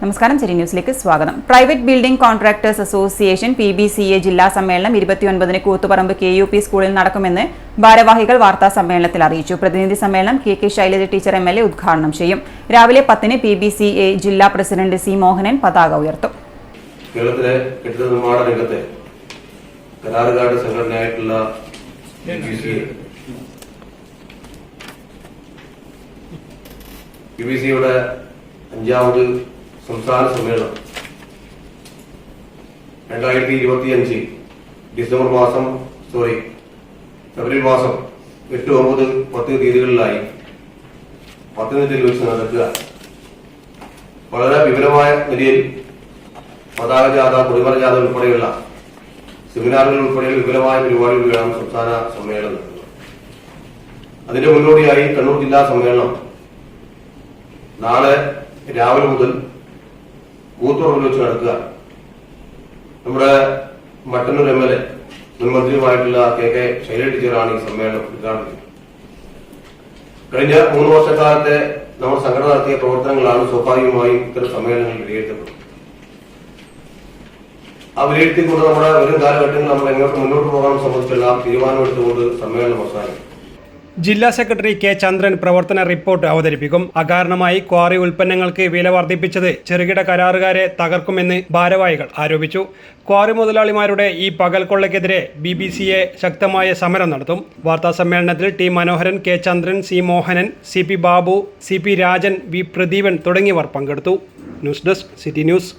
നമസ്കാരം, സിറ്റി ന്യൂസിലേക്ക് സ്വാഗതം. Private building contractors association PBCA ജില്ലാ സമ്മേളനം 29-ന് കൂത്തുപറമ്പ് KUP സ്കൂളിൽ നടക്കുമെന്ന് ഭാരവാഹികൾ വാർത്താ സമ്മേളനത്തിൽ അറിയിച്ചു. പ്രതിനിധി സമ്മേളനം KK ശൈലജ ടീച്ചർ MLA ഉദ്ഘാടനം ചെയ്യും. രാവിലെ 10-ന് PBCA ജില്ലാ പ്രസിഡന്റ് C മോഹനൻ പതാക ഉയർത്തും. കേരളത്തിലെ കെട്ടിട നിർമ്മാണ രംഗത്തെ കരാറുകാരുടെ സംഘടനയായിട്ടുള്ള PBCയുടെ 5ാമത് സംസ്ഥാന സമ്മേളനം 2025 ഫെബ്രുവരി മാസം 8, 9, 10 തീയതികളിലായി പത്തനംതിട്ടയിൽ വെച്ച് നടക്കുക. വളരെ വിപുലമായ നിലയിൽ പതാക ജാഥ, കൊടിമര ജാഥ ഉൾപ്പെടെയുള്ള സെമിനാറുകൾ ഉൾപ്പെടെയുള്ള വിപുലമായ പരിപാടികളിലാണ് സംസ്ഥാന സമ്മേളനം നടത്തുന്നത്. അതിന്റെ മുന്നോടിയായി കണ്ണൂർ ജില്ലാ സമ്മേളനം നാളെ രാവിലെ മുതൽ കൂത്തുപറമ്പിൽ വെച്ച് നടക്കുക. നമ്മുടെ മട്ടന്നൂർ MLA മുൻമന്ത്രിയുമായിട്ടുള്ള KK ശൈലജ ടീച്ചറാണ് ഈ സമ്മേളനം ഉദ്ഘാടനം ചെയ്തത്. കഴിഞ്ഞ 3 വർഷക്കാലത്തെ നമ്മൾ സംഘടന നടത്തിയ പ്രവർത്തനങ്ങളാണ് സ്വാഭാവികമായും ഇത്തരം സമ്മേളനങ്ങൾ വിലയിരുത്തപ്പെടുന്നത്. ആ വിലയിരുത്തിക്കൊണ്ട് നമ്മുടെ വരും കാലഘട്ടങ്ങളിൽ നമ്മൾ എങ്ങോട്ട് മുന്നോട്ട് പോകാൻ സംബന്ധിച്ചുള്ള തീരുമാനമെടുത്തുകൊണ്ട് സമ്മേളനം അവസാനിക്കും. ജില്ലാ സെക്രട്ടറി K ചന്ദ്രൻ പ്രവർത്തന റിപ്പോർട്ട് അവതരിപ്പിക്കും. അകാരണമായി ക്വാറി ഉൽപ്പന്നങ്ങൾക്ക് വില വർദ്ധിപ്പിച്ചത് ചെറുകിട കരാറുകാരെ തകർക്കുമെന്ന് ഭാരവാഹികൾ ആരോപിച്ചു. ക്വാറി മുതലാളിമാരുടെ ഈ പകൽ കൊള്ളയ്ക്കെതിരെ BBCA ശക്തമായ സമരം നടത്തും. വാർത്താ സമ്മേളനത്തിൽ T മനോഹരൻ, K ചന്ദ്രൻ, C Mohanan, CP Babu, CP Rajan, V Pradeepan തുടങ്ങിയവർ പങ്കെടുത്തു. News desk, city news.